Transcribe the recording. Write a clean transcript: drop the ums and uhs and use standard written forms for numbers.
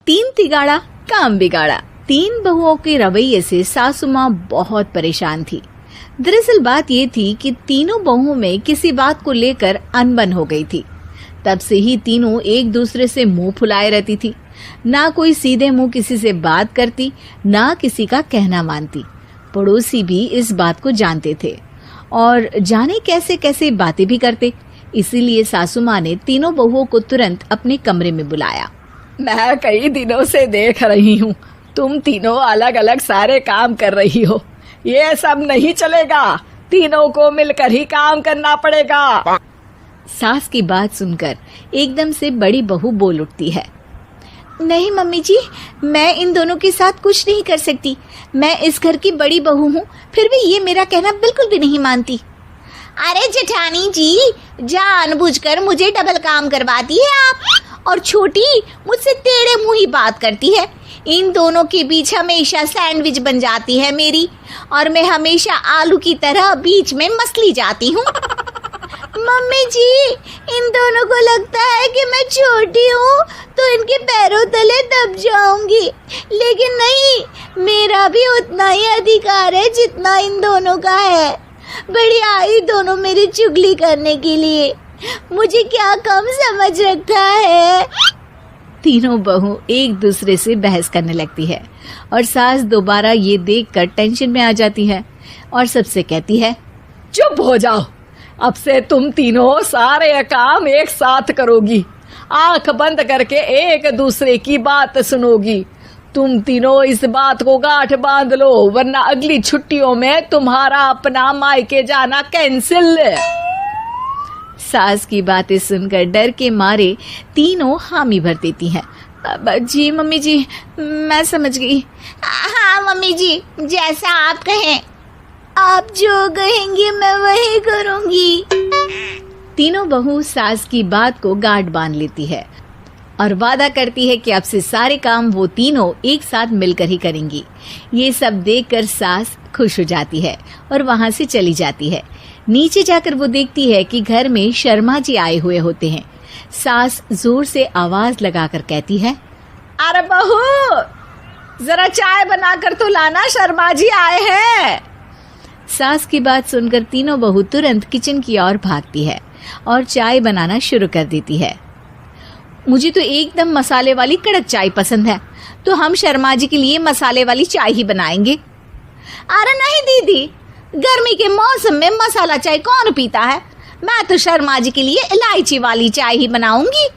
तीन तिगाड़ा काम बिगाड़ा। तीन बहुओं के रवैये से सासू माँ बहुत परेशान थी। दरअसल बात ये थी कि तीनों बहुओं में किसी बात को लेकर अनबन हो गई थी। तब से ही तीनों एक दूसरे से मुंह फुलाए रहती थी। ना कोई सीधे मुंह किसी से बात करती, ना किसी का कहना मानती। पड़ोसी भी इस बात को जानते थे और जाने कैसे कैसे बातें भी करते। इसीलिए सासू माँ ने तीनों बहुओं को तुरंत अपने कमरे में बुलाया। मैं कई दिनों से देख रही हूँ, तुम तीनों अलग अलग सारे काम कर रही हो। ये सब नहीं चलेगा, तीनों को मिलकर ही काम करना पड़ेगा। सास की बात सुनकर एकदम से बड़ी बहू बोल उठती है। नहीं मम्मी जी, मैं इन दोनों के साथ कुछ नहीं कर सकती। मैं इस घर की बड़ी बहू हूँ, फिर भी ये मेरा कहना बिल्कुल भी नहीं मानती। अरे जेठानी जी, जानबूझकर मुझे डबल काम करवाती है आप, और छोटी मुझसे टेढ़े मुंह ही बात करती है। इन दोनों के बीच हमेशा सैंडविच बन जाती है मेरी, और मैं हमेशा आलू की तरह बीच में मसली जाती हूँ। मम्मी जी, इन दोनों को लगता है कि मैं छोटी हूँ तो इनके पैरों तले दब जाऊंगी, लेकिन नहीं, मेरा भी उतना ही अधिकार है जितना इन दोनों का है। बढ़िया ही दोनों मेरी चुगली करने के लिए, मुझे क्या कम समझ रखा है। तीनों बहू एक दूसरे से बहस करने लगती है और सास दोबारा ये देखकर टेंशन में आ जाती है और सबसे कहती है, चुप हो जाओ, अब से तुम तीनों सारे काम एक साथ करोगी, आंख बंद करके एक दूसरे की बात सुनोगी। तुम तीनों इस बात को गांठ बांध लो, वरना अगली छुट्टियों में तुम्हारा अपना मायके जाना कैंसिल। सास की बातें सुनकर डर के मारे तीनों हामी भर देती हैं। जी मम्मी जी, मैं समझ गई। हाँ मम्मी जी, जैसा आप कहें। आप जो कहेंगी मैं वही करूंगी। तीनों बहू सास की बात को गांठ बांध लेती है और वादा करती है कि अब से सारे काम वो तीनों एक साथ मिलकर ही करेंगी। ये सब देखकर सास खुश हो जाती है और वहां से चली जाती है। नीचे जाकर वो देखती है कि घर में शर्मा जी आए हुए होते हैं। सास जोर से आवाज लगाकर कहती है, अरे बहू, जरा चाय बनाकर तो लाना, शर्मा जी आए हैं। सास की बात सुनकर तीनों बहू तुरंत किचन की ओर भागती है और चाय बनाना शुरू कर देती है। मुझे तो एकदम मसाले वाली कड़क चाय पसंद है, तो हम शर्मा जी के लिए मसाले वाली चाय ही बनाएंगे। अरे नहीं दीदी, गर्मी के मौसम में मसाला चाय कौन पीता है? मैं तो शर्मा जी के लिए इलायची वाली चाय ही बनाऊंगी।